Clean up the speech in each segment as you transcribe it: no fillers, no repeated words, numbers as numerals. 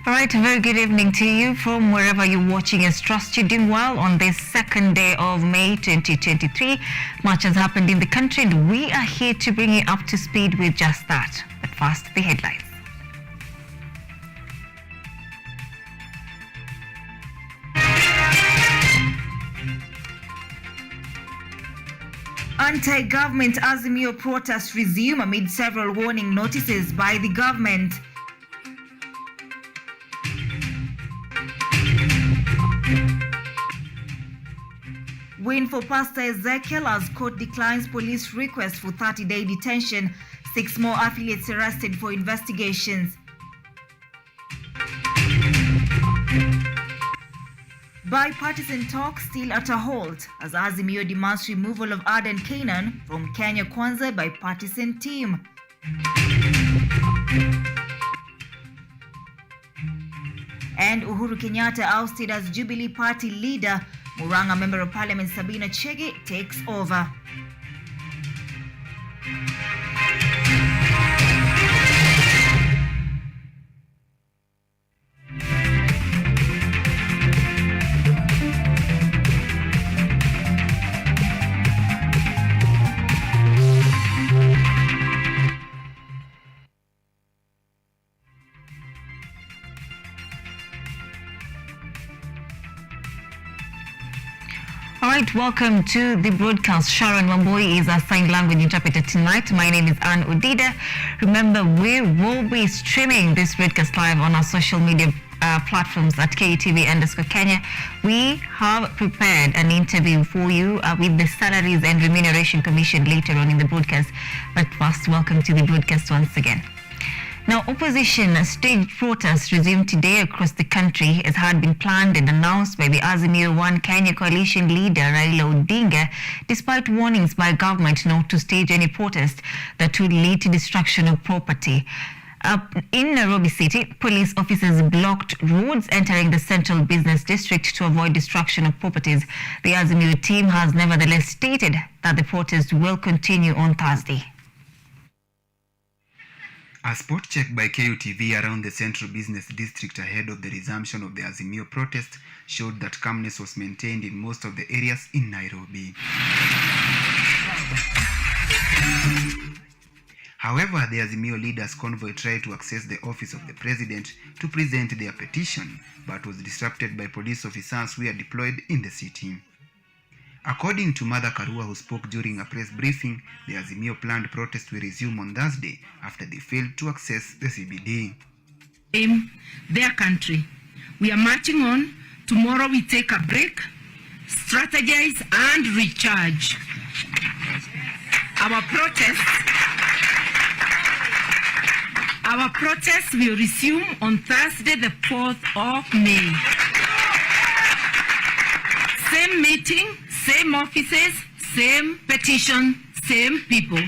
All right, a very good evening to you from wherever you're watching us. Trust you're doing well on this second day of May 2023. Much has happened in the country and we are here to bring you up to speed with just that. But first, the headlines. Anti-government Azimio protests resume amid several warning notices by the government. Win for Pastor Ezekiel as court declines police request for 30-day detention. 6 more affiliates arrested for investigations. Bipartisan talks still at a halt as Azimio demands removal of Aden Canaan from Kenya Kwanza bipartisan team. And Uhuru Kenyatta ousted as Jubilee Party leader. Murang'a Member of Parliament Sabina Chege takes over. All right, welcome to the broadcast. Sharon WAMBUI is our sign language interpreter tonight. My name is ODIDA. Remember, we will be streaming this broadcast live on our social media platforms at KUTV_Kenya. We have prepared an interview for you with the Salaries and Remuneration Commission later on in the broadcast. But first, welcome to the broadcast once again. Now, opposition staged protests resumed today across the country as had been planned and announced by the Azimio One Kenya coalition leader Raila Odinga, despite warnings by government not to stage any protest that would lead to destruction of property. In Nairobi City, police officers blocked roads entering the central business district to avoid destruction of properties. The Azimio team has nevertheless stated that the protest will continue on Thursday. A spot check by KUTV around the central business district ahead of the resumption of the Azimio protest showed that calmness was maintained in most of the areas in Nairobi. However, the Azimio leaders' convoy tried to access the office of the president to present their petition, but was disrupted by police officers who were deployed in the city. According to Mother Karua, who spoke during a press briefing, the Azimio planned protest will resume on Thursday after they failed to access the CBD. In their country, we are marching on. Tomorrow we take a break, strategize and recharge. Our protest will resume on Thursday, the 4th of May. Same meeting, same offices, same petition, same people.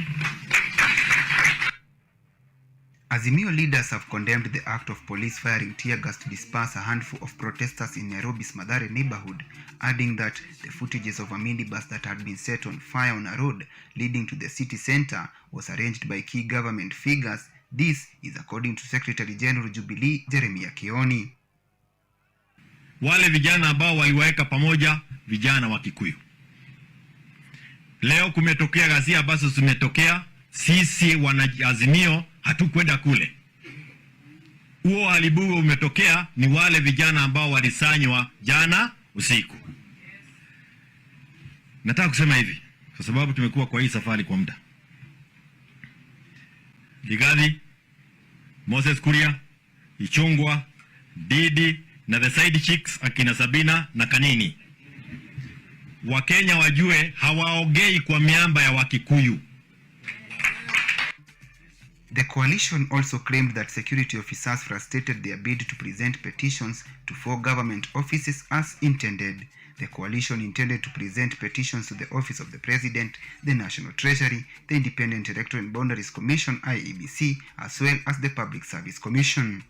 Azimio leaders have condemned the act of police firing tear gas to disperse a handful of protesters in Nairobi's Mathare neighborhood, adding that the footages of a minibus that had been set on fire on a road leading to the city center was arranged by key government figures. This is according to Secretary General Jubilee Jeremiah Kioni. Wale vijana ambao waliweka pamoja vijana wa Kikuyu. Leo kumetokea ghasia ambazo zimetokea, sisi wanaazimio hatukwenda kule. Huo halibu umetokea ni wale vijana ambao walisanywa jana usiku. Nataka kusema hivi kwa sababu tumekuwa kwa hii safari kwa muda. Ligadi, Moses Kuria, Ichungwa, Didi na the side chicks akina Sabina na Kanini. Wakenya wajue hawaogei kwa miamba ya Wakikuyu. The coalition also claimed that security officers frustrated their bid to present petitions to 4 government offices as intended. The coalition intended to present petitions to the Office of the President, the National Treasury, the Independent Electoral and Boundaries Commission (IEBC), as well as the Public Service Commission.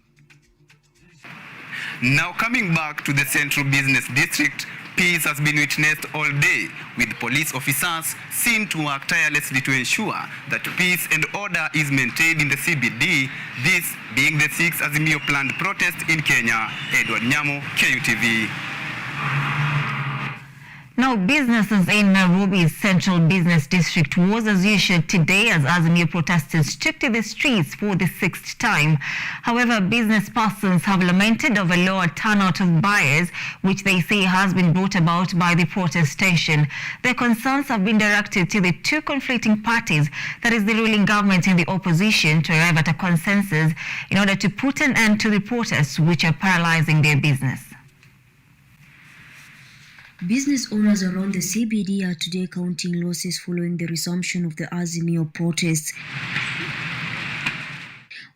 Now coming back to the central business district, Peace has been witnessed all day, with police officers seen to work tirelessly to ensure that peace and order is maintained in the CBD, this being the 6th Azimio planned protest in Kenya. Edward Nyamo, KUTV. Now, businesses in Nairobi's Central Business District was as usual today as Azimio protesters took to the streets for the 6th time. However, business persons have lamented over lower turnout of buyers, which they say has been brought about by the protestation. Their concerns have been directed to the two conflicting parties, that is the ruling government and the opposition, to arrive at a consensus in order to put an end to the protests which are paralyzing their business. Business owners around the CBD are today counting losses following the resumption of the Azimio protests.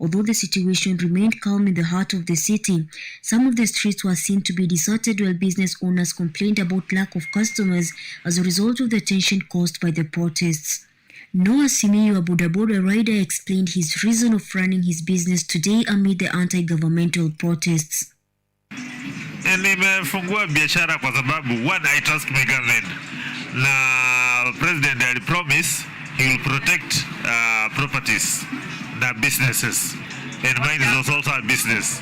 Although the situation remained calm in the heart of the city, some of the streets were seen to be deserted while business owners complained about lack of customers as a result of the tension caused by the protests. Noah Simiyu, a bodaboda rider, explained his reason of running his business today amid the anti-governmental protests. Nimefungua biashara kwa sababu one, I trust my government. Na president ali promise he will protect properties na businesses, and mine is also a business.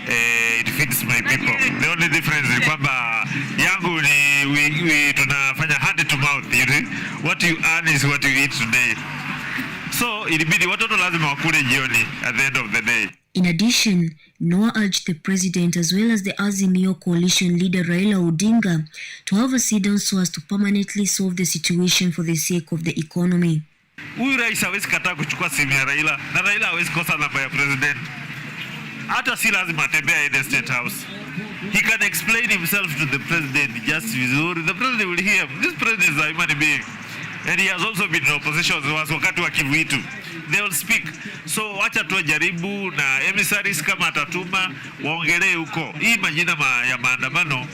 It fits my people. The only difference is kwamba yangu ni we tunafanya hand to mouth, you know? What you earn is what you eat today. So ilibidi watoto lazima wakule jioni at the end of the day. In addition, Noah urged the president as well as the Azimio coalition leader Raila Odinga to have a sit-down so as to permanently solve the situation for the sake of the economy. Huyu rais hawezi kataa kuchukua simu ya Raila, na Raila hawezi kosa namba ya president. Hata si lazima atembea in the State House. He can explain himself to the president just vizuri. The president will hear him. This president is a human being. And he has also been in opposition wakati wa Kivuitu. They will speak. So wacha tu jaribu na emissaries kama atatuma waongelee huko. Hii majina ya maandamano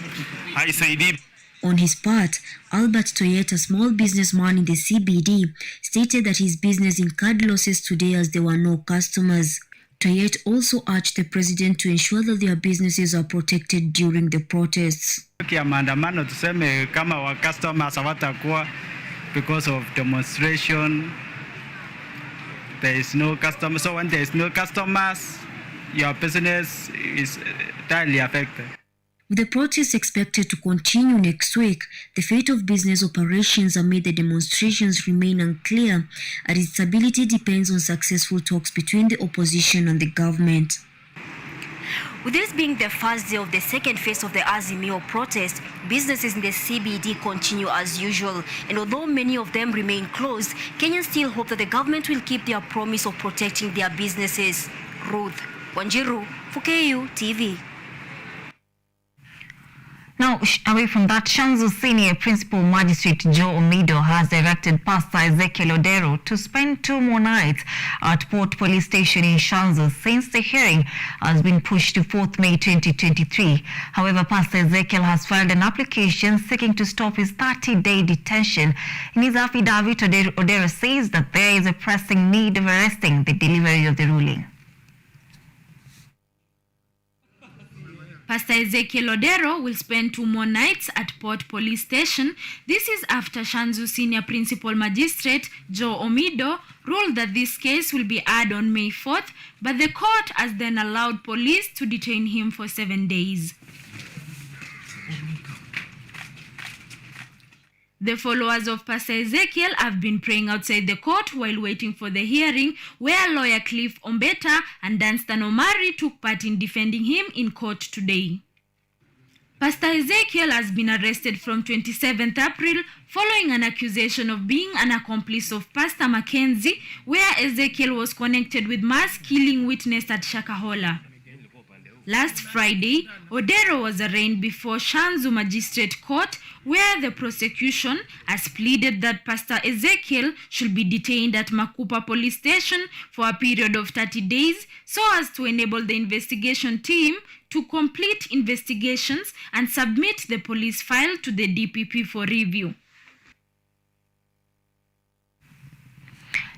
haisaidii. On his part, Albert Toyet, a small businessman in the CBD, stated that his business incurred losses today as there were no customers. Toyet also urged the president to ensure that their businesses are protected during the protests. Ya maandamano tuseme kama wa customers hawatakuwa because of demonstration. There is no customer. So when there is no customers, your business is entirely affected. With the protests expected to continue next week, the fate of business operations amid the demonstrations remain unclear, and its stability depends on successful talks between the opposition and the government. With this being the first day of the second phase of the Azimio protest, businesses in the CBD continue as usual. And although many of them remain closed, Kenyans still hope that the government will keep their promise of protecting their businesses. Ruth Wanjiru for KUTV. Now, away from that, Shanzu Senior Principal Magistrate Joe Omido has directed Pastor Ezekiel Odero to spend 2 more nights at Port Police Station in Shanzu since the hearing has been pushed to 4th May 2023. However, Pastor Ezekiel has filed an application seeking to stop his 30-day detention. In his affidavit, Odero says that there is a pressing need of arresting the delivery of the ruling. Pastor Ezekiel Odero will spend 2 more nights at Port Police Station. This is after Shanzu Senior Principal Magistrate Joe Omido ruled that this case will be heard on May 4th, but the court has then allowed police to detain him for 7 days. The followers of Pastor Ezekiel have been praying outside the court while waiting for the hearing, where lawyer Cliff Ombeta and Danstan Omari took part in defending him in court today. Pastor Ezekiel has been arrested from 27th April following an accusation of being an accomplice of Pastor Mackenzie, where Ezekiel was connected with mass killing witnessed at Shakahola. Last Friday, Odero was arraigned before Shanzu Magistrate Court, where the prosecution has pleaded that Pastor Ezekiel should be detained at Makupa Police Station for a period of 30 days so as to enable the investigation team to complete investigations and submit the police file to the DPP for review.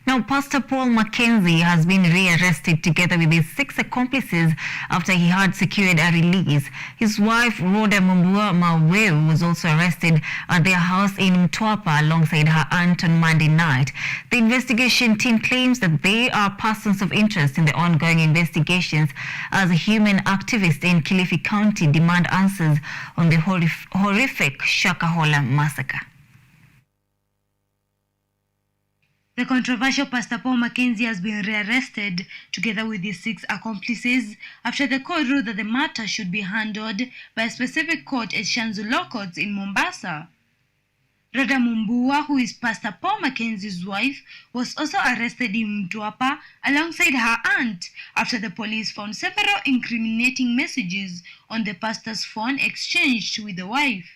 Now, Now, Pastor Paul Mackenzie has been rearrested together with his 6 accomplices after he had secured a release. His wife, Rhoda Maweu, was also arrested at their house in Mtwapa alongside her aunt on Monday night. The investigation team claims that they are persons of interest in the ongoing investigations as human activists in Kilifi County demand answers on the horrific Shakahola massacre. The controversial Pastor Paul Mackenzie has been rearrested together with his 6 accomplices after the court ruled that the matter should be handled by a specific court at Shanzu Law Courts in Mombasa. Rhoda Mumbua, who is Pastor Paul Mackenzie's wife, was also arrested in Mtwapa alongside her aunt after the police found several incriminating messages on the pastor's phone exchanged with the wife.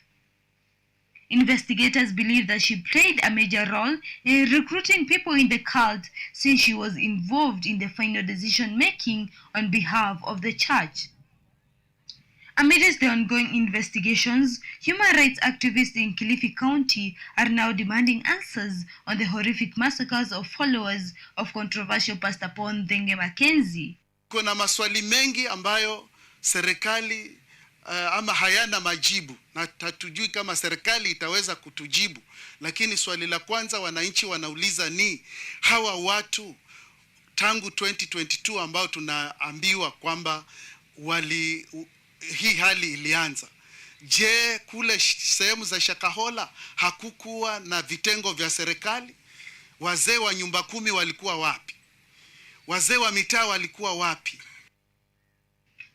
Investigators believe that she played a major role in recruiting people in the cult since she was involved in the final decision-making on behalf of the church. Amidst the ongoing investigations, human rights activists in Kilifi County are now demanding answers on the horrific massacres of followers of controversial Pastor Paul Nthenge Mackenzie. Kuna maswali mengi ambayo serikali ama hayana majibu na hatujui kama serikali itaweza kutujibu, lakini swali la kwanza wananchi wanauliza ni hawa watu tangu 2022 ambao tunaambiwa kwamba hii hali ilianza. Je, kule sehemu za Shakahola hakukuwa na vitengo vya serikali? Wazee wa nyumba 10 walikuwa wapi? Wazee wa mitaa walikuwa wapi?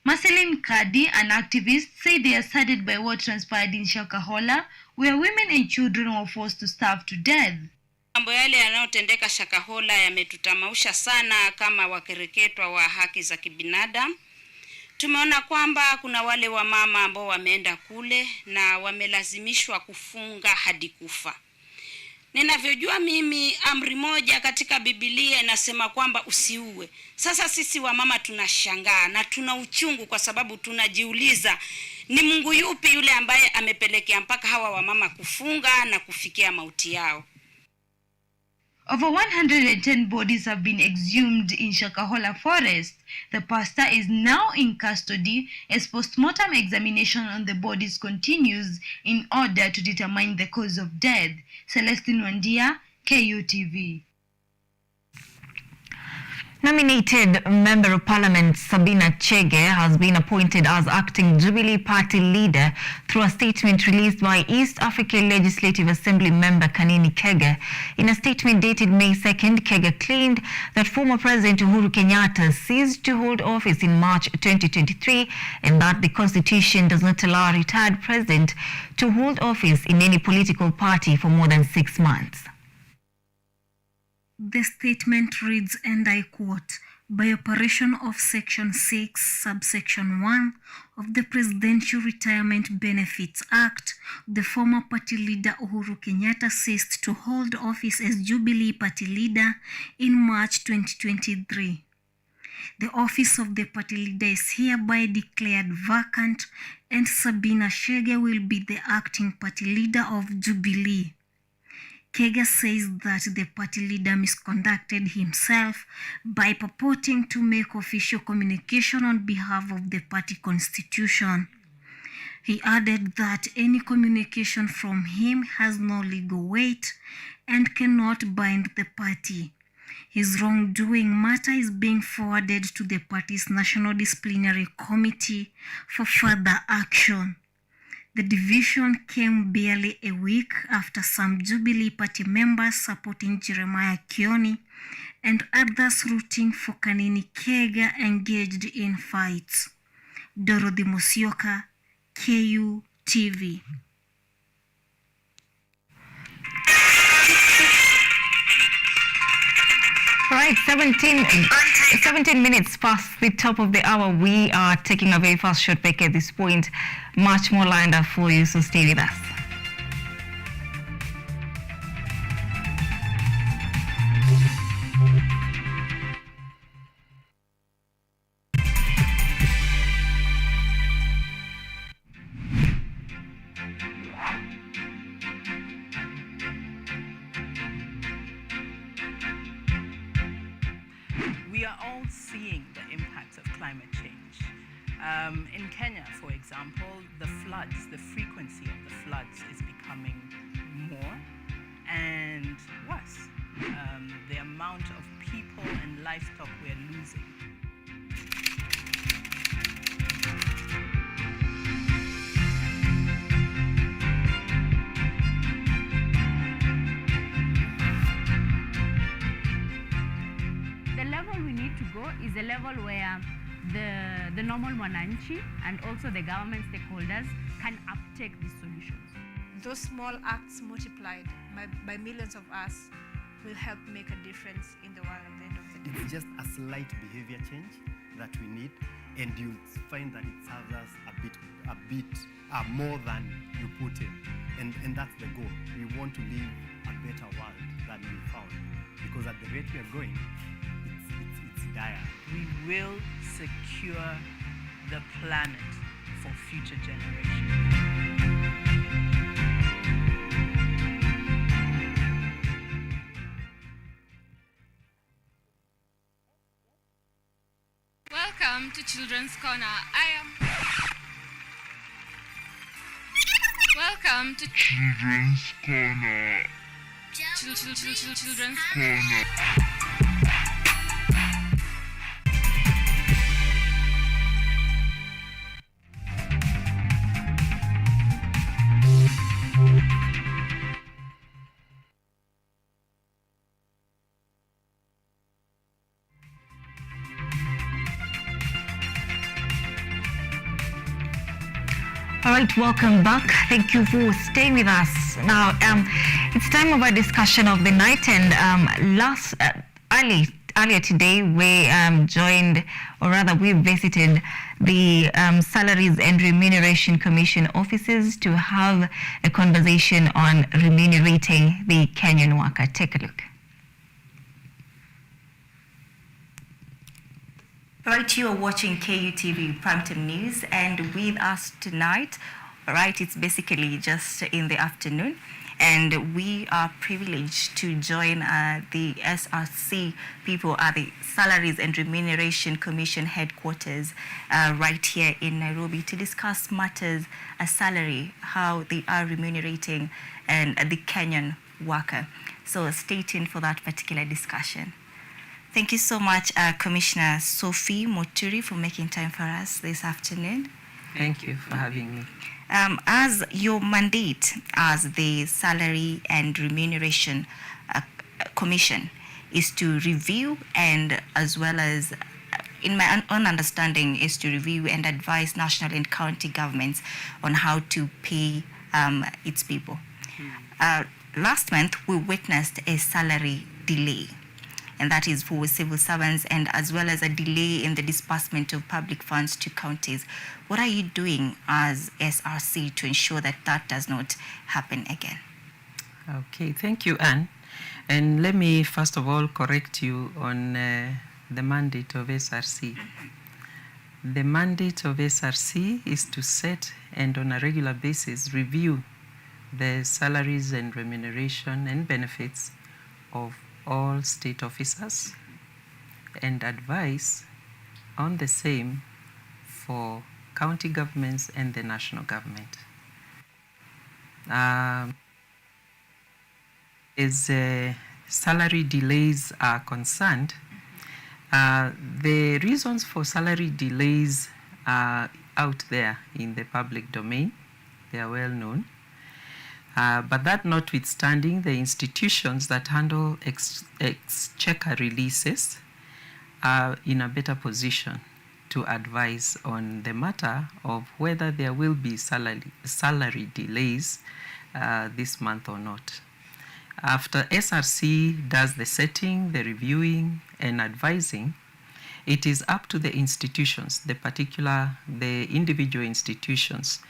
Marceline Kadi, an activist, said they are saddened by what transpired in Shakahola, where women and children were forced to starve to death. Mambo yale yanayotendeka Shakahola yametutamausha sana kama wakereketwa wa haki za kibinadamu. Tumeona kwamba kuna wale wa mama ambao wameenda kule na wamelazimishwa kufunga hadi kufa. Ninavyojua mimi, amri moja katika Biblia inasema kwamba usiue. Sasa sisi wa mama tunashangaa na tuna uchungu kwa sababu tunajiuliza ni Mungu yupi yule ambaye amepelekea mpaka hawa wa mama kufunga na kufikia mauti yao. Over 110 bodies have been exhumed in Shakahola forest. The pastor is now in custody as post-mortem examination on the bodies continues in order to determine the cause of death. Celestine Wandia, KUTV. Nominated Member of Parliament Sabina Chege has been appointed as acting Jubilee Party leader through a statement released by East African Legislative Assembly member Kanini Kega. In a statement dated May 2nd, Kega claimed that former President Uhuru Kenyatta ceased to hold office in March 2023 and that the Constitution does not allow a retired president to hold office in any political party for more than 6 months. The statement reads, and I quote, "By operation of Section 6, subsection 1 of the Presidential Retirement Benefits Act, the former party leader Uhuru Kenyatta ceased to hold office as Jubilee Party leader in March 2023. The office of the party leader is hereby declared vacant and Sabina Chege will be the acting party leader of Jubilee." Kega says that the party leader misconducted himself by purporting to make official communication on behalf of the party constitution. He added that any communication from him has no legal weight and cannot bind the party. His wrongdoing matter is being forwarded to the party's National Disciplinary Committee for further action. The division came barely a week after some Jubilee Party members supporting Jeremiah Kioni and others rooting for Kanini Kega engaged in fights. Dorothy Musioka, KUTV. Right, 17 minutes past the top of the hour. We are taking a very fast short break at this point. Much more lined up for you, so stay with us. In Kenya, for example, the frequency of the floods is becoming more and worse. The amount of people and livestock we're losing. The level we need to go is a level where the normal mwananchi and also the government stakeholders can uptake these solutions. Those small acts multiplied by millions of us will help make a difference in the world at the end of the day. It's just a slight behavior change that we need, and you'll find that it serves us a bit more than you put in. And that's the goal. We want to live a better world than we found. Because at the rate we are going, it's dire. We will secure the planet for future generations. Welcome to Children's Corner. Welcome to Children's Corner. Children's Corner. All right, welcome back. Thank you for staying with us. Now, it's time of our discussion of the night, and earlier today we joined, or rather we visited the Salaries and Remuneration Commission offices to have a conversation on remunerating the Kenyan worker. Take a look. Right, you are watching KUTV Primetime News, and with us tonight, right, it's basically just in the afternoon, and we are privileged to join the SRC people at the Salaries and Remuneration Commission headquarters right here in Nairobi to discuss matters salary, how they are remunerating and the Kenyan worker. So stay tuned for that particular discussion. Thank you so much, Commissioner Sophie Moturi, for making time for us this afternoon. Thank you for having me. As your mandate as the Salary and Remuneration Commission is to review and as well as, in my own understanding, is to review and advise national and county governments on how to pay its people. Last month, we witnessed a salary delay, and that is for civil servants, and as well as a delay in the disbursement of public funds to counties. What are you doing as SRC to ensure that that does not happen again? Okay, thank you, Anne. And let me first of all correct you on the mandate of SRC. The mandate of SRC is to set and on a regular basis review the salaries and remuneration and benefits of all state officers and advice on the same for county governments and the national government. As salary delays are concerned, the reasons for salary delays are out there in the public domain. They are well known. But that notwithstanding, the institutions that handle exchequer releases are in a better position to advise on the matter of whether there will be salary delays this month or not. After SRC does the setting, the reviewing, and advising, it is up to the institutions, the individual institutions,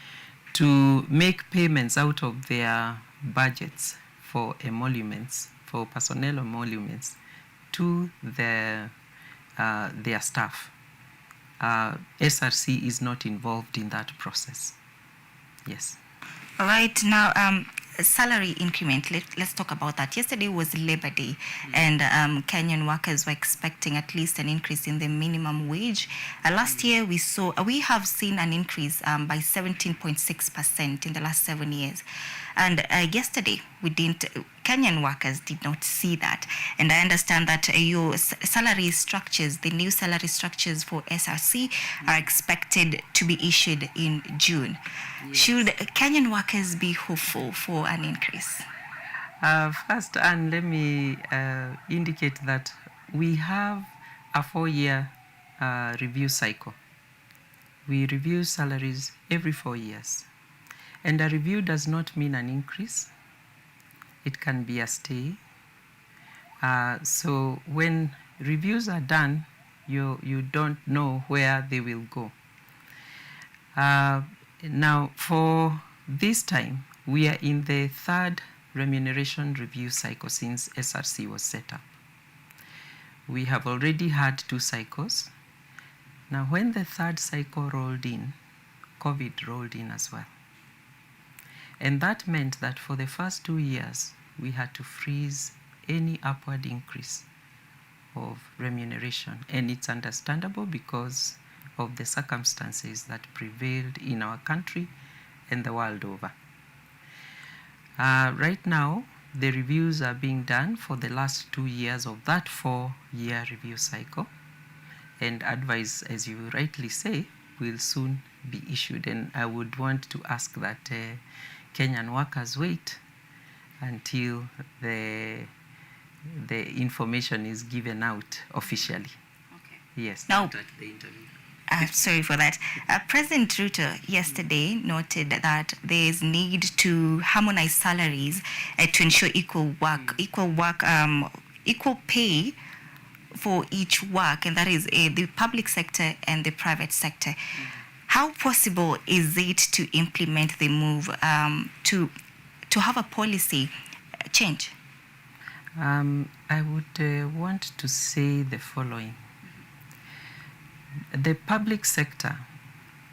to make payments out of their budgets for emoluments, for personnel emoluments, to their staff. SRC is not involved in that process. Yes. All right. Now, salary increment, let's talk about that. Yesterday was Labor Day, and Kenyan workers were expecting at least an increase in the minimum wage. Last year we have seen an increase by 17.6% in the last 7 years, and yesterday Kenyan workers did not see that. And I understand that your salary structures, the new salary structures for SRC, are expected to be issued in June. Yes. Should Kenyan workers be hopeful for an increase? First, Anne, let me indicate that we have a 4-year review cycle. We review salaries every 4 years. And a review does not mean an increase. It can be a stay. So when reviews are done, you don't know where they will go. Now, for this time, we are in the 3rd remuneration review cycle since SRC was set up. We have already had 2 cycles. Now, when the 3rd cycle rolled in, COVID rolled in as well. And that meant that for the first 2 years, we had to freeze any upward increase of remuneration. And it's understandable because of the circumstances that prevailed in our country and the world over. Right now, the reviews are being done for the last 2 years of that 4-year review cycle. And advice, as you rightly say, will soon be issued. And I would want to ask that Kenyan workers wait until the information is given out officially. Okay. Yes. Now, at the interview. Sorry for that. President Ruto yesterday noted that there is need to harmonize salaries to ensure equal pay for each work, and that is the public sector and the private sector. How possible is it to implement the move to have a policy change? I would want to say the following. The public sector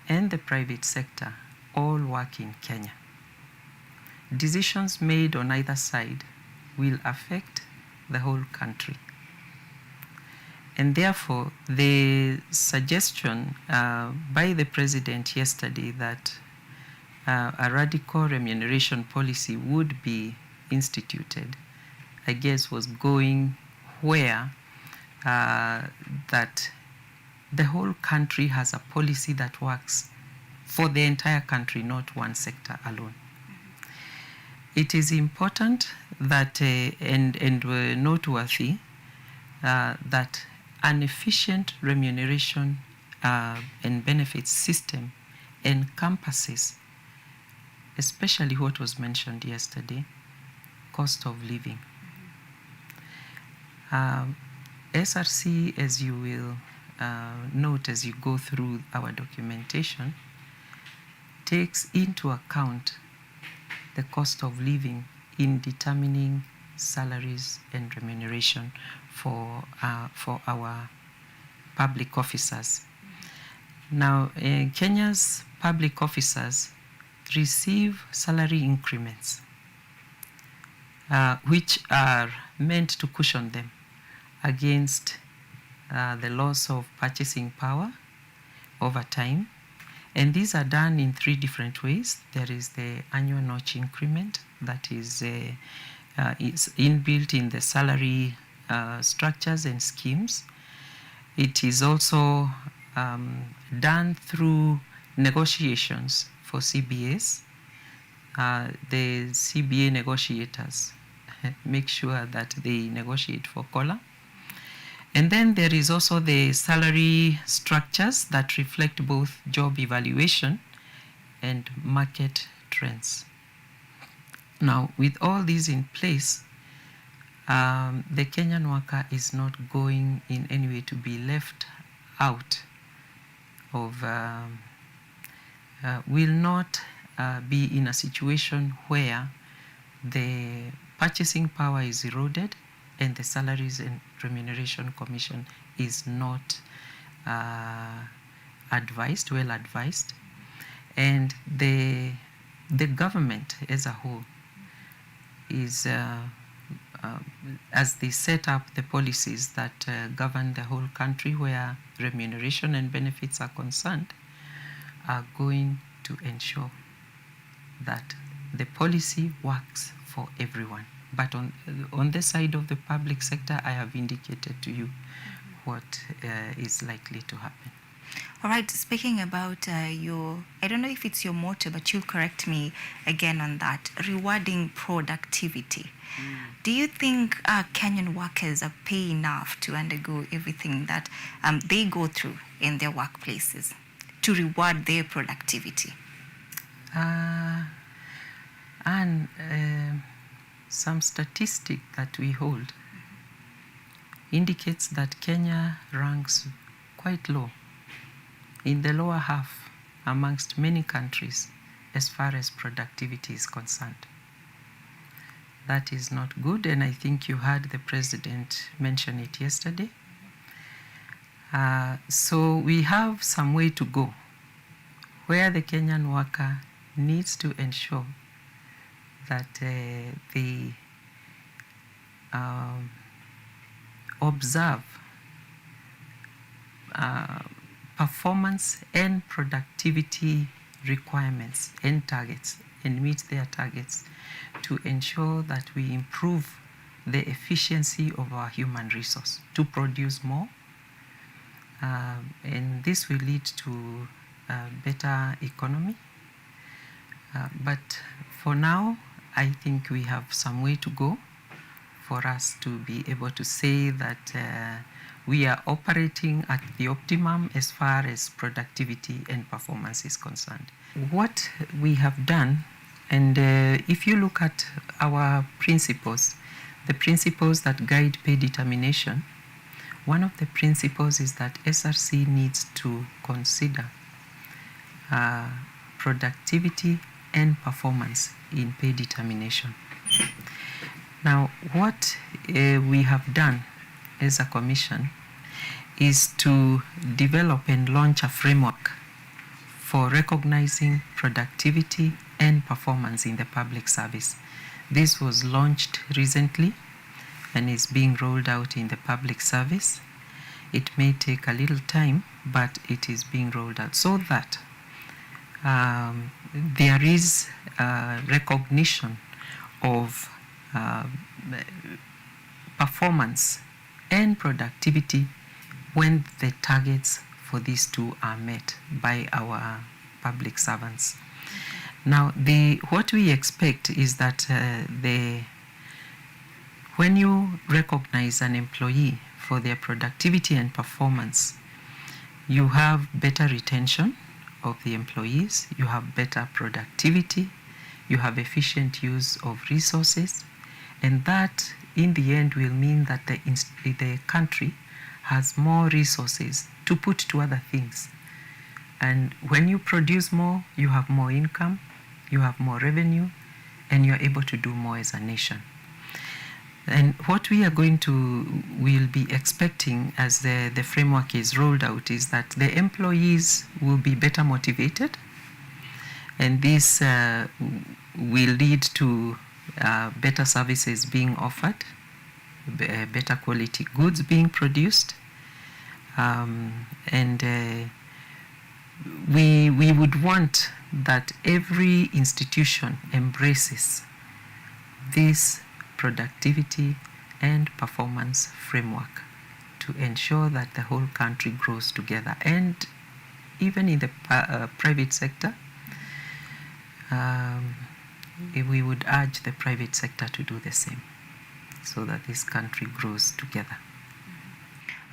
and the private sector all work in Kenya. Decisions made on either side will affect the whole country. And therefore, the suggestion by the president yesterday that a radical remuneration policy would be instituted, I guess, was going where that the whole country has a policy that works for the entire country, not one sector alone. It is important that, and noteworthy, that an efficient remuneration and benefits system encompasses, especially what was mentioned yesterday, cost of living. SRC, as you will note as you go through our documentation, takes into account the cost of living in determining salaries and remuneration for our public officers. Now, Kenya's public officers receive salary increments, which are meant to cushion them against the loss of purchasing power over time. And these are done in 3 different ways. There is the annual notch increment that is inbuilt in the salary structures and schemes. It is also done through negotiations for CBAs. The CBA negotiators make sure that they negotiate for COLA. And then there is also the salary structures that reflect both job evaluation and market trends. Now, with all these in place, the Kenyan worker is not going in any way to be left out of, will not be in a situation where the purchasing power is eroded and the Salaries and Remuneration Commission is not well advised, and the government as a whole is as they set up the policies that govern the whole country where remuneration and benefits are concerned, are going to ensure that the policy works for everyone. But on the side of the public sector, I have indicated to you what is likely to happen. All right, speaking about your, I don't know if it's your motto, but you'll correct me again on that, rewarding productivity. Do you think Kenyan workers are paid enough to undergo everything that they go through in their workplaces to reward their productivity? And some statistic that we hold indicates that Kenya ranks quite low, in the lower half amongst many countries as far as productivity is concerned. That is not good, and I think you heard the president mention it yesterday. So we have some way to go, where the Kenyan worker needs to ensure that they observe performance and productivity requirements and targets and meet their targets to ensure that we improve the efficiency of our human resource to produce more. And this will lead to a better economy. But for now, I think we have some way to go for us to be able to say that we are operating at the optimum as far as productivity and performance is concerned. What we have done, and if you look at our principles, the principles that guide pay determination, one of the principles is that SRC needs to consider productivity and performance in pay determination. Now, what we have done as a commission is to develop and launch a framework for recognizing productivity and performance in the public service. This was launched recently and is being rolled out in the public service. It may take a little time, but it is being rolled out so that there is recognition of performance and productivity when the targets for these two are met by our public servants. Now, what we expect is that when you recognize an employee for their productivity and performance, you have better retention of the employees, you have better productivity, you have efficient use of resources, and that in the end will mean that the country has more resources to put to other things. And when you produce more, you have more income, you have more revenue, and you're able to do more as a nation. And what we are will be expecting as the framework is rolled out is that the employees will be better motivated, and this will lead to better services being offered, better quality goods being produced, and we would want that every institution embraces this productivity and performance framework to ensure that the whole country grows together. And even in the private sector, we would urge the private sector to do the same so that this country grows together.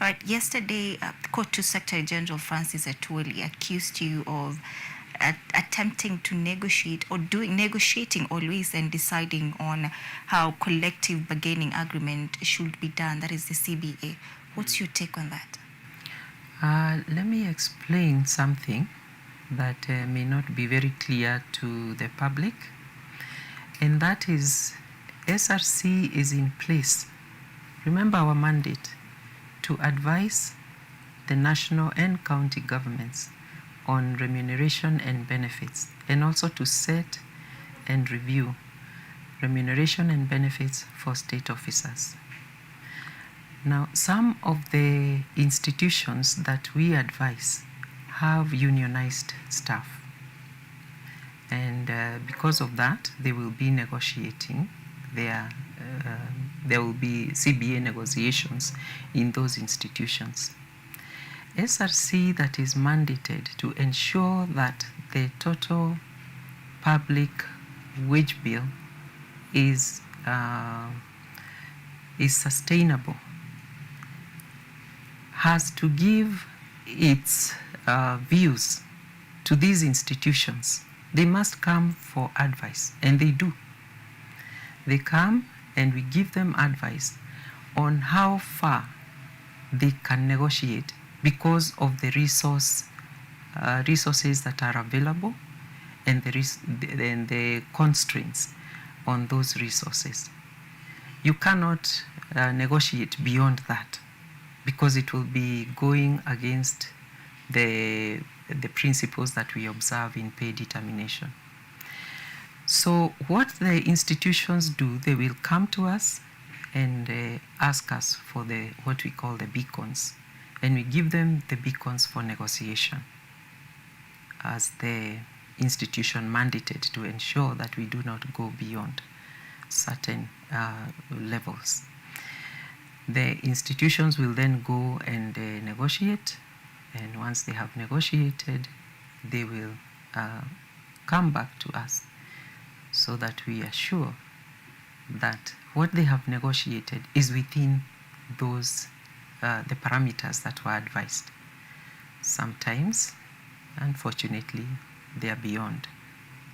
All right, yesterday, Court Secretary General Francis Atwoli accused you of attempting to negotiate or negotiating always and deciding on how collective bargaining agreement should be done, that is the CBA. What's your take on that? Let me explain something that may not be very clear to the public, and that is SRC is in place. Remember our mandate to advise the national and county governments on remuneration and benefits, and also to set and review remuneration and benefits for state officers. Now, some of the institutions that we advise have unionized staff. And because of that, they will be negotiating there will be CBA negotiations in those institutions. SRC that is mandated to ensure that the total public wage bill is sustainable has to give its views to these institutions. They must come for advice, and they do. They come and we give them advice on how far they can negotiate because of the resources that are available and the constraints on those resources. You cannot negotiate beyond that because it will be going against the principles that we observe in pay determination. So what the institutions do, they will come to us and ask us for what we call the beacons, and we give them the beacons for negotiation as the institution mandated to ensure that we do not go beyond certain levels. The institutions will then go and negotiate, and once they have negotiated, they will come back to us so that we are sure that what they have negotiated is within those the parameters that were advised. Sometimes, unfortunately, they are beyond,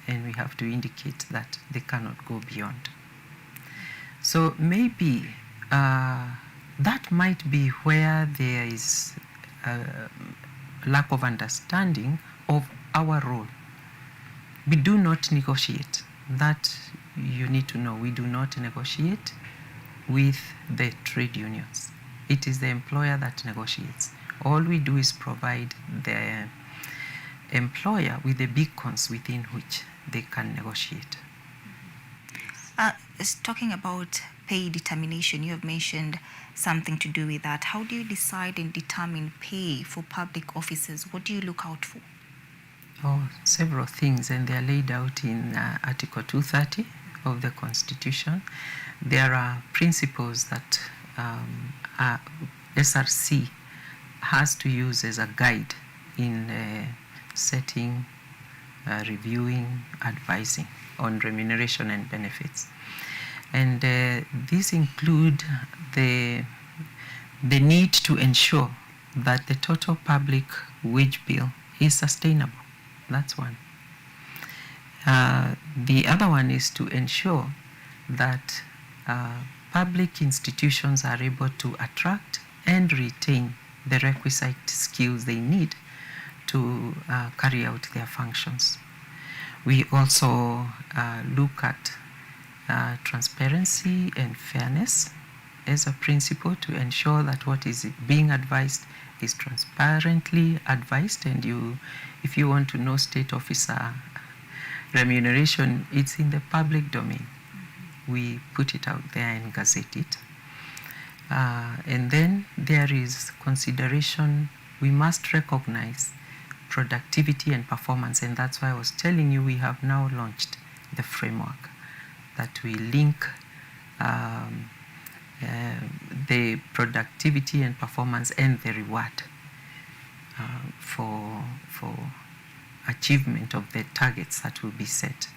and we have to indicate that they cannot go beyond. So maybe that might be where there is a lack of understanding of our role. We do not negotiate. That you need to know. We do not negotiate with the trade unions. It is the employer that negotiates. All we do is provide the employer with the beacons within which they can negotiate. Talking about pay determination, you have mentioned something to do with that. How do you decide and determine pay for public officers? What do you look out for? Oh, several things, and they are laid out in Article 230 of the Constitution. There are principles that SRC has to use as a guide in setting, reviewing, advising on remuneration and benefits. And these include the need to ensure that the total public wage bill is sustainable. That's one. The other one is to ensure that public institutions are able to attract and retain the requisite skills they need to carry out their functions. We also look at transparency and fairness as a principle to ensure that what is being advised is transparently advised, and if you want to know state officer remuneration, it's in the public domain. We put it out there and gazette it. And then there is consideration. We must recognize productivity and performance, and that's why I was telling you we have now launched the framework that we link the productivity and performance and the reward for achievement of the targets that will be set.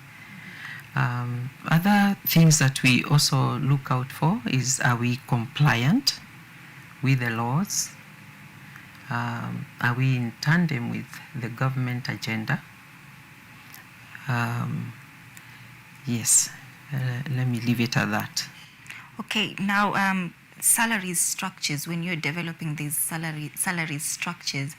Other things that we also look out for is, are we compliant with the laws? Are we in tandem with the government agenda? Yes, let me leave it at that. Okay, now salary structures, when you're developing these salary structures,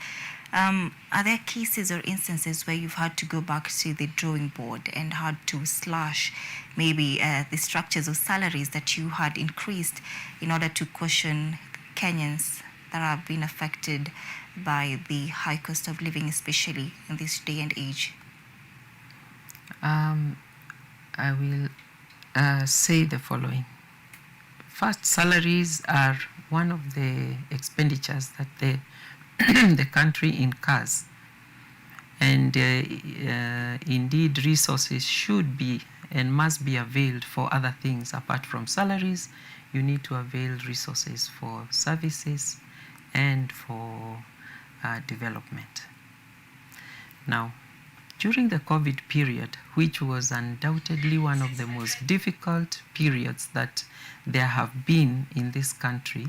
are there cases or instances where you've had to go back to the drawing board and had to slash maybe the structures of salaries that you had increased in order to cushion Kenyans that have been affected by the high cost of living, especially in this day and age? I will say the following. First, salaries are one of the expenditures that the country incurs. And indeed, resources should be and must be availed for other things apart from salaries. You need to avail resources for services and for development. Now, during the COVID period, which was undoubtedly one of the most difficult periods that there have been in this country,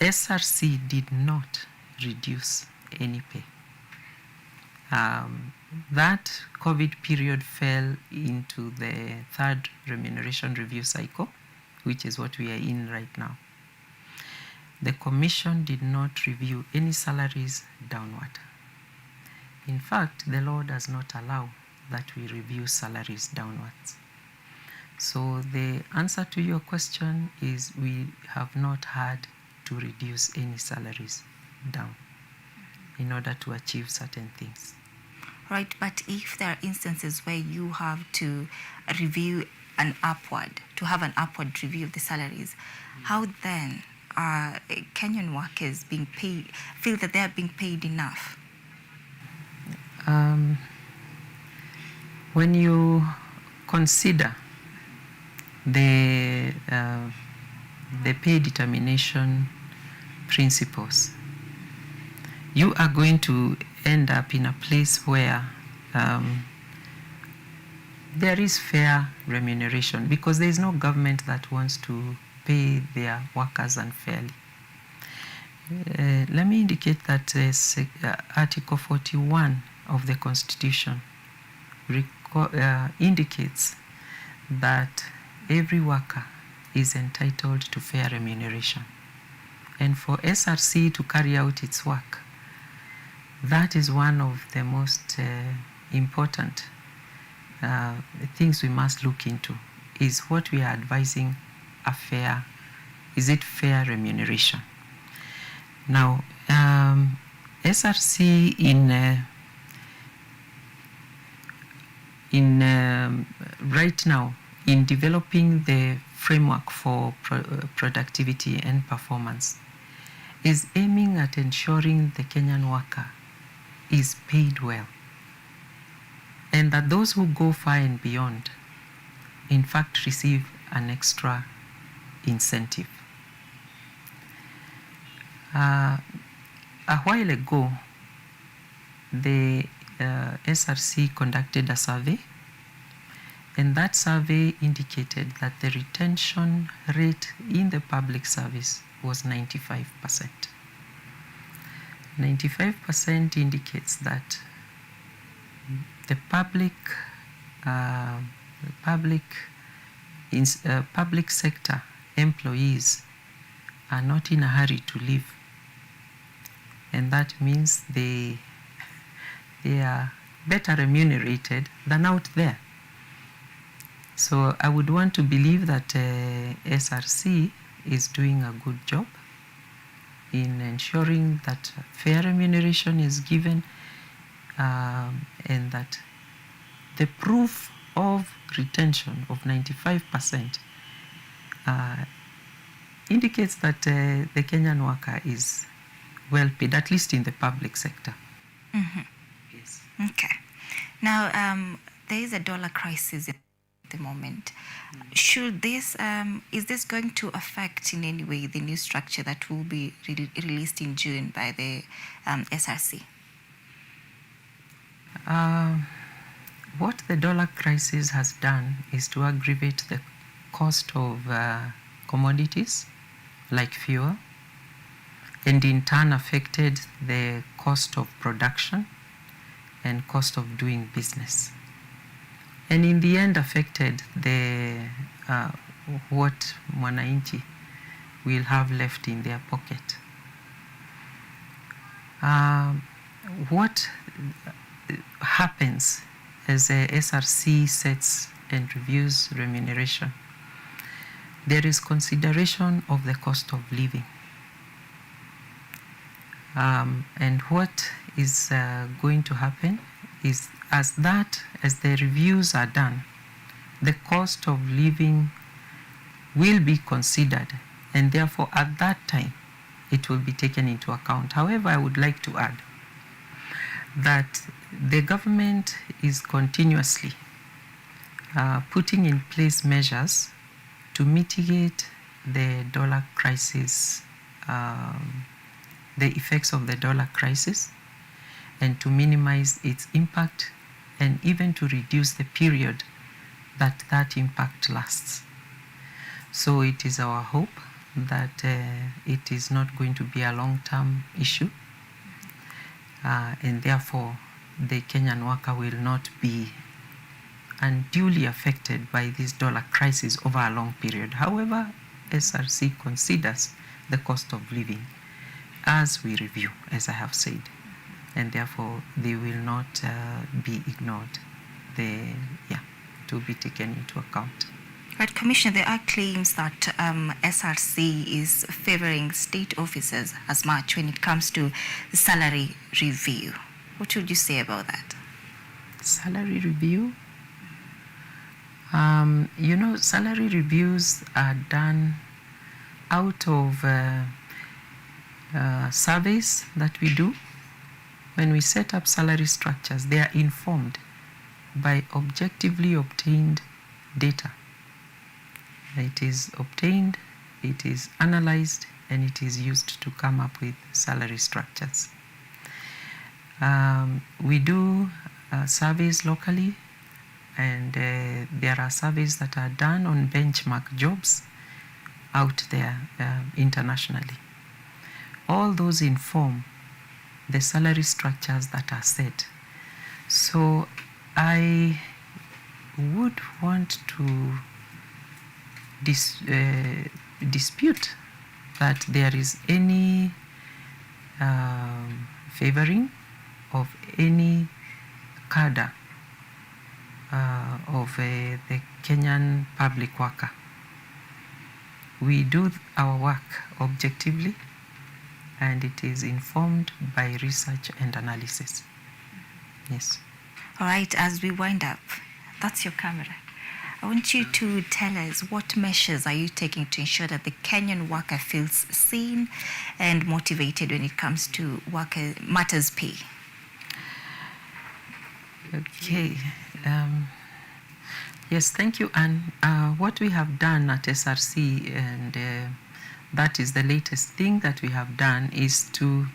SRC did not reduce any pay. That COVID period fell into the third remuneration review cycle, which is what we are in right now. The Commission did not review any salaries downward. In fact, the law does not allow that we review salaries downwards. So the answer to your question is we have not had to reduce any salaries down in order to achieve certain things. Right, but if there are instances where you have to review an upward, to have an upward review of the salaries, how then are Kenyan workers being paid, feel that they are being paid enough? When you consider the pay determination principles, you are going to end up in a place where there is fair remuneration, because there is no government that wants to pay their workers unfairly. Let me indicate that Article 41 of the Constitution indicates that every worker is entitled to fair remuneration. And for SRC to carry out its work, that is one of the most important things we must look into, is what we are advising is it fair remuneration? Now, SRC right now, in developing the framework for productivity and performance, is aiming at ensuring the Kenyan worker is paid well, and that those who go far and beyond, in fact, receive an extra incentive. A while ago, the SRC conducted a survey, and that survey indicated that the retention rate in the public service was 95%. 95% indicates that the public sector employees are not in a hurry to leave, and that means they are better remunerated than out there. So I would want to believe that SRC is doing a good job in ensuring that fair remuneration is given, and that the proof of retention of 95% indicates that the Kenyan worker is well paid, at least in the public sector. Mm-hmm. Yes. Okay. Now, there is a dollar crisis at the moment. Should this, is this going to affect in any way the new structure that will be released in June by the SRC? What the dollar crisis has done is to aggravate the cost of commodities like fuel, and in turn affected the cost of production and cost of doing business, and in the end affected the what mwananchi will have left in their pocket. What happens as a SRC sets and reviews remuneration? There is consideration of the cost of living. And what is going to happen is as the reviews are done, the cost of living will be considered, and therefore at that time it will be taken into account. However, I would like to add that the government is continuously putting in place measures to mitigate the dollar crisis, the effects of the dollar crisis, and to minimize its impact, and even to reduce the period that impact lasts. So it is our hope that it is not going to be a long-term issue, and therefore the Kenyan worker will not be unduly affected by this dollar crisis over a long period. However, SRC considers the cost of living as we review, as I have said, and therefore they will not be ignored. To be taken into account. But Commissioner, there are claims that SRC is favoring state officers as much when it comes to salary review. What would you say about that? Salary review? Salary reviews are done out of surveys that we do. When we set up salary structures, they are informed by objectively obtained data. It is obtained, it is analyzed, and it is used to come up with salary structures. We do surveys locally, and there are surveys that are done on benchmark jobs out there internationally. All those inform the salary structures that are set. So I would want to dispute that there is any favoring of any cadre of the Kenyan public worker. We do our work objectively, and it is informed by research and analysis. Yes. All right, as we wind up, that's your camera. I want you to tell us what measures are you taking to ensure that the Kenyan worker feels seen and motivated when it comes to worker matters pay. Okay. Yes, thank you, Anne. What we have done at SRC, and that is the latest thing that we have done, is to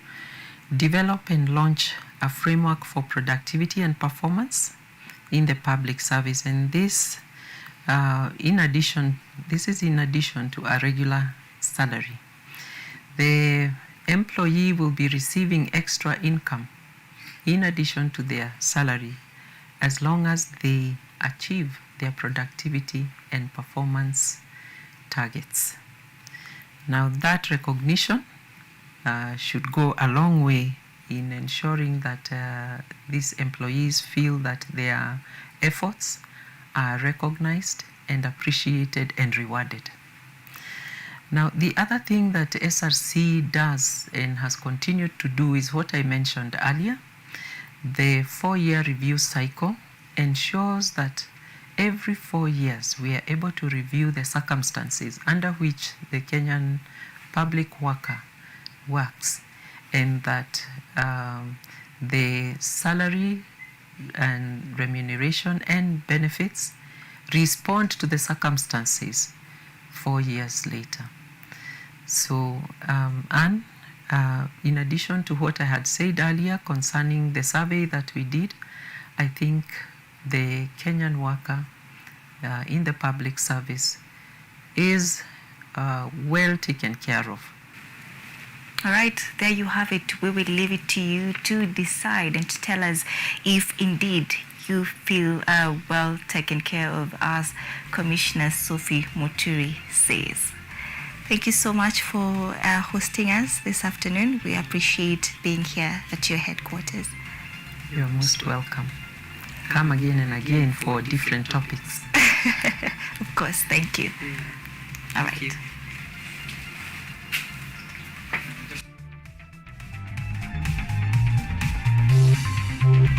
develop and launch a framework for productivity and performance in the public service. And this, this is in addition to a regular salary. The employee will be receiving extra income in addition to their salary, as long as they achieve their productivity and performance targets. Now, that recognition should go a long way in ensuring that these employees feel that their efforts are recognized and appreciated and rewarded. Now, the other thing that SRC does and has continued to do is what I mentioned earlier. The 4-year review cycle ensures that every 4 years we are able to review the circumstances under which the Kenyan public worker works, and that the salary and remuneration and benefits respond to the circumstances 4 years later. So, Anne, in addition to what I had said earlier concerning the survey that we did, I think the Kenyan worker in the public service is well taken care of. All right, there you have it. We will leave it to you to decide and to tell us if indeed you feel well taken care of, as Commissioner Sophie Muturi says. Thank you so much for hosting us this afternoon. We appreciate being here at your headquarters. You're most welcome. Come again and again for different topics. Of course, thank you. All right. Thank you.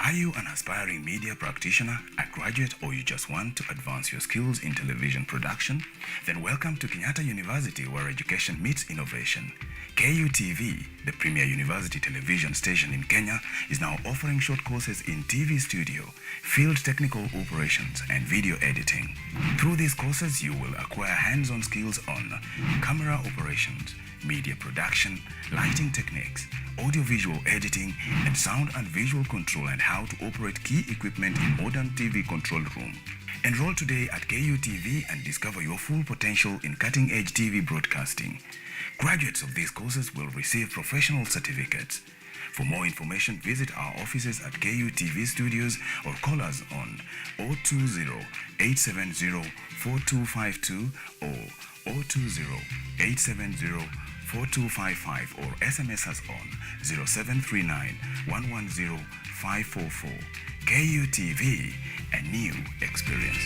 Are you an aspiring media practitioner, a graduate, or you just want to advance your skills in television production? Then welcome to Kenyatta University, where education meets innovation. KUTV, the premier university television station in Kenya, is now offering short courses in TV studio, field technical operations, and video editing. Through these courses, you will acquire hands-on skills on camera operations, media production, lighting techniques, audiovisual editing, and sound and visual control, and how to operate key equipment in modern TV control room. Enroll today at KUTV and discover your full potential in cutting-edge TV broadcasting. Graduates of these courses will receive professional certificates. For more information, visit our offices at KUTV Studios or call us on 020-870-4252 or 020-870-4255 or SMS us on 0739-110-544. KUTV, a new experience.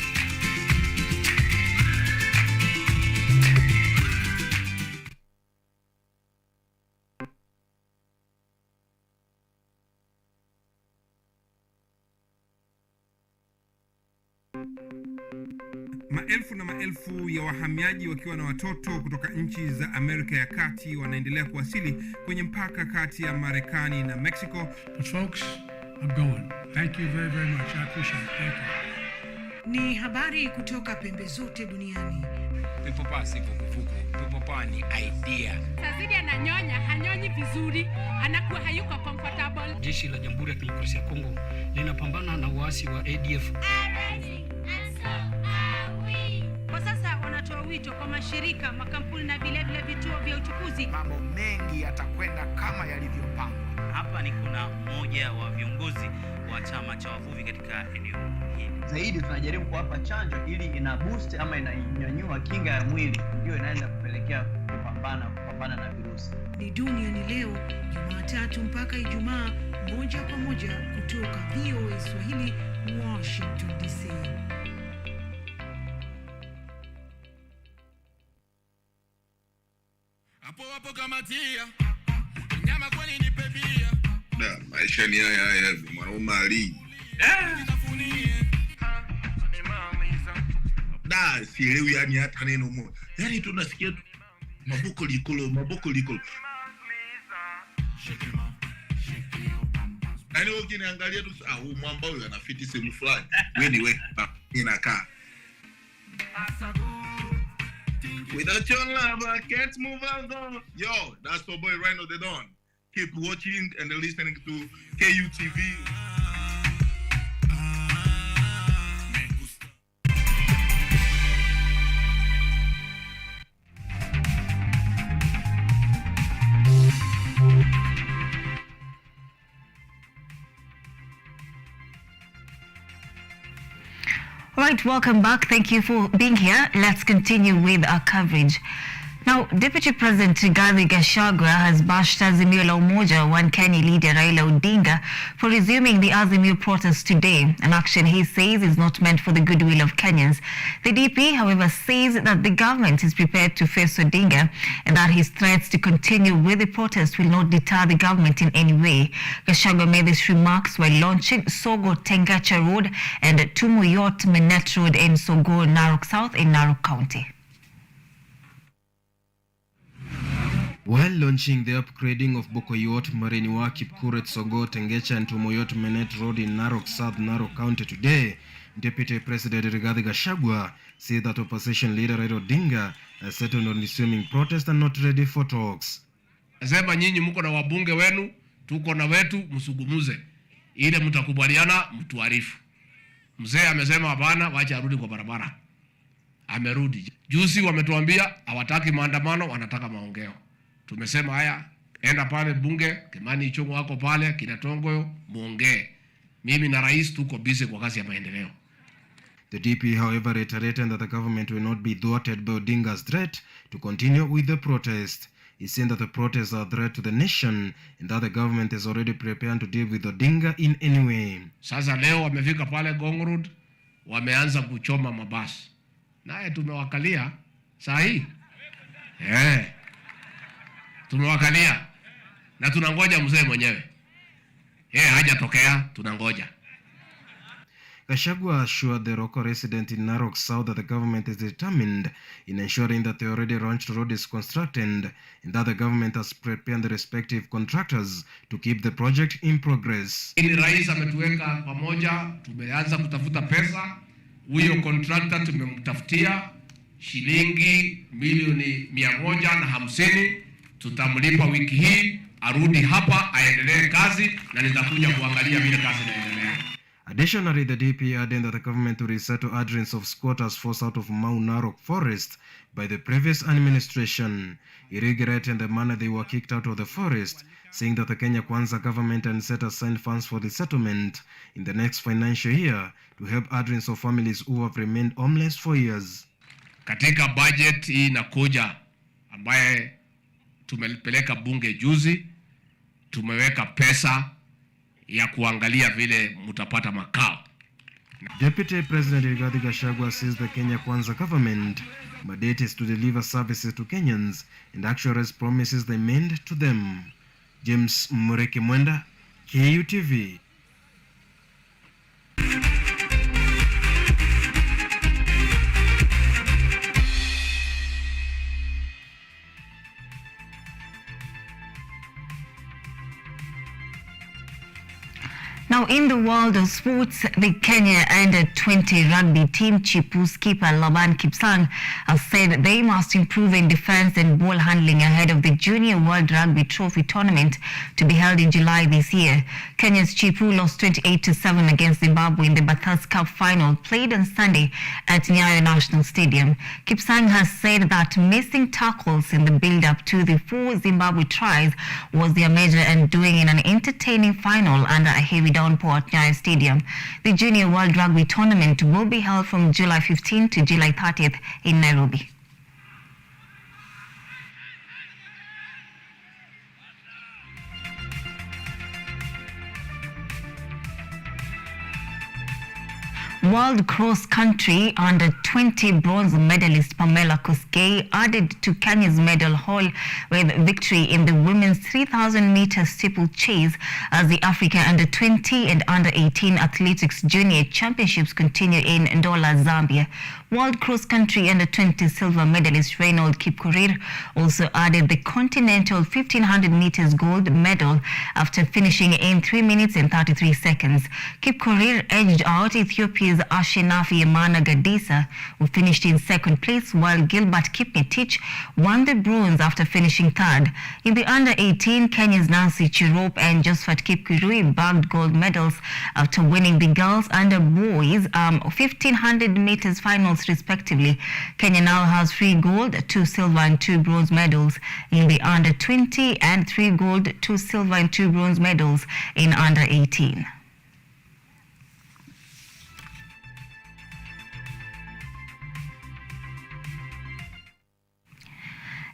Maelfu na maelfu ya wahamiaji wakiwa na watoto kutoka nchi za Amerika ya Kati wanaendelea kuwasili kwenye mpaka kati ya Marekani na Mexico. But folks, I'm going. Thank you very, very much. I appreciate it. Thank you. Ni habari kutoka pembe zote duniani. Pepo pasi kukufuku. Pepo pa ni idea. Sazidi ananyonya, hanyonyi vizuri, anakuwa hayuko comfortable. Jeshi la Jamhuri ya Kidemokrasia ya Kongo linapambana na waasi wa ADF. Kwa sasa wanatoa wito kwa mashirika, makampuni na vile vituo vya uchukuzi. Mambo mengi yatakwenda kama yalivyopangwa. Hapa ni kuna mmoja wa viongozi wa chama cha wavuvi katika eneo hili. Zaidi tunajaribu kuwapa chanjo ili ina boost ama inanyanyua kinga ya mwili, ndio inaenda kupelekea kupambana na virusi. Ni Duniani Leo, Jumatatu mpaka Ijumaa, moja kwa moja kutoka VOA Swahili, Washington DC. Hapo kamatia nyama kwani ni pebia da maisha ni haya mwanaume ali da sielewi yani hata neno moja yani tunasikia maboko likolo yani ukiniangalia tu huyu mwamba huyu anafiti sehemu fulani wewe ni wewe inakaa. Without your love, I can't move on. Yo, that's our boy Rhino the Don. Keep watching and listening to KUTV. Right, welcome back. Thank you for being here. Let's continue with our coverage. Now, Deputy President Rigathi Gachagua has bashed Azimio la Umoja One Kenya leader Raila Odinga for resuming the Azimio protest today, an action he says is not meant for the goodwill of Kenyans. The DP, however, says that the government is prepared to face Odinga and that his threats to continue with the protest will not deter the government in any way. Gachagua made these remarks while launching Sogo Tengacha Road and Tumuyot Menet Road in Sogo, Narok South in Narok County. While launching the upgrading of Bokoyot, Mareniwa, Kipkuret, Sogo, Tengecha and Tumoyot Menet Road in Narok South, Narok County today, Deputy President Rigathi Gachagua said that opposition leader Raila Odinga has settled on resuming protest and not ready for talks. Nasema nyinyi mko na wabunge wenu, tuko na wetu, msugumuze. Ile mtakubaliana, mtuarifu. Mzee amesema hapana, wacha arudi kwa barabara. Amerudi. Juzi wametuambia hawataki maandamano, wanataka maongeo. Tumesema haya, enda pale bunge, Kimani Ichung'wa wako pale, Kinatongoyo, muongee. Mimi na rais tuko busy kwa kazi ya maendeleo. The DP, however, reiterated that the government will not be thwarted by Odinga's threat to continue with the protest. He said that the protests are a threat to the nation and that the government is already prepared to deal with Odinga in any way. Sasa leo wamefika pale Ngong Road, wameanza kuchoma mabasi. Naye tumewakalia saa hii. Tumewakalia na tunangoja mzee mwenyewe. Hajatokea, tunangoja. Gachagua assured the Roko resident in Narok South that the government is determined in ensuring that the already launched road is constructed and that the government has prepared the respective contractors to keep the project in progress. Ili rais ametuweka pamoja, tumeanza kutafuta pesa. Huyo contractor tumemtafutia shilingi milioni 150, tutamlipa wiki hii, arudi hapa aendelee kazi na nitakuja kuangalia vile kazi inaendelea. Additionally, the DP added that the government will resettle hundreds of squatters forced out of Mount Narok forest by the previous administration. He regretted the manner they were kicked out of the forest, saying that the Kenya Kwanza government had set aside funds for the settlement in the next financial year to help hundreds of families who have remained homeless for years. Katika budget hii inakuja ambaye tumepeleka bunge juzi, tumeweka pesa ya kuangalia vile mutapata makao. Deputy President Rigathi Gachagua says the Kenya Kwanza government mandate is to deliver services to Kenyans and actualize promises they made to them. James Mureke Mwenda, KUTV. Now, in the world of sports, the Kenya Under-20 rugby team Chipu skipper Laban Kipsang has said they must improve in defense and ball handling ahead of the Junior World Rugby Trophy tournament to be held in July this year. Kenya's Chipu lost 28-7 against Zimbabwe in the Bathurst Cup final played on Sunday at Nyayo National Stadium. Kipsang has said that missing tackles in the build-up to the 4 Zimbabwe tries was their major undoing in an entertaining final under a heavy downpour at Nyayo Stadium. The Junior World Rugby Tournament will be held from July 15 to July 30th in Nairobi. World cross-country under-20 bronze medalist Pamela Kosgei added to Kenya's medal haul with victory in the women's 3,000-meter steeplechase as the Africa under-20 and under-18 athletics junior championships continue in Ndola, Zambia. World cross-country under-20 silver medalist Reynold Kipkorir also added the continental 1,500 meters gold medal after finishing in 3 minutes and 33 seconds. Kipkorir edged out Ethiopia's Ashenafi Emana Gadisa, who finished in second place, while Gilbert Kipngetich won the bronze after finishing third. In the under-18, Kenya's Nancy Cherop and Josephat Kipkirui bagged gold medals after winning the girls and the boys 1,500 meters finals respectively. Kenya now has 3 gold, 2 silver and 2 bronze medals in the under-20 and 3 gold, 2 silver and 2 bronze medals in under-18.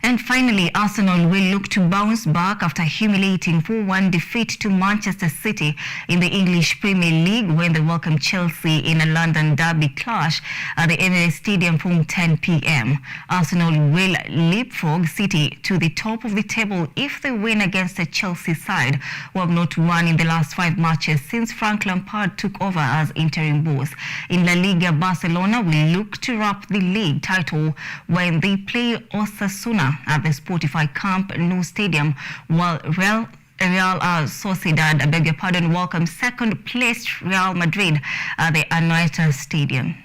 And finally, Arsenal will look to bounce back after humiliating 4-1 defeat to Manchester City in the English Premier League when they welcome Chelsea in a London derby clash at the Emirates Stadium from 10 p.m. Arsenal will leapfrog City to the top of the table if they win against the Chelsea side, who have not won in the last 5 matches since Frank Lampard took over as interim boss. In La Liga, Barcelona will look to wrap the league title when they play Osasuna at the Spotify Camp Nou Stadium, while Real Sociedad, welcome second-placed Real Madrid at the Anoeta Stadium.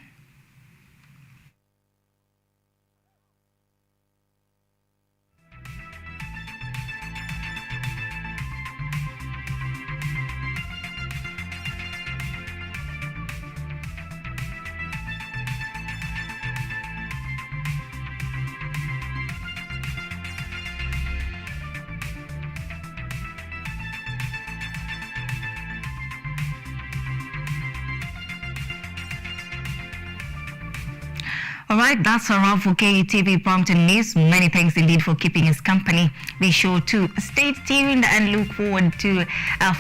All right, that's a wrap for KUTV Prompton News. Many thanks indeed for keeping us company. Be sure to stay tuned and look forward to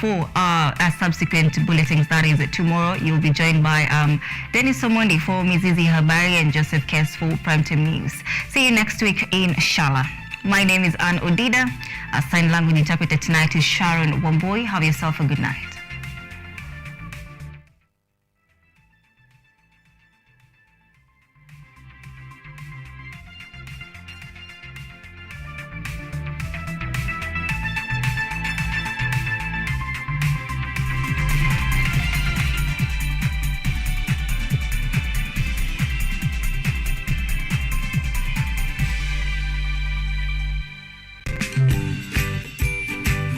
for subsequent bulletins. That is tomorrow. You'll be joined by Dennis Omondi for Mizizi Habari and Joseph Kess for Prompton News. See you next week, inshallah. My name is ODIDA. Our sign language interpreter tonight is SHARON. WAMBUI. Have yourself a good night.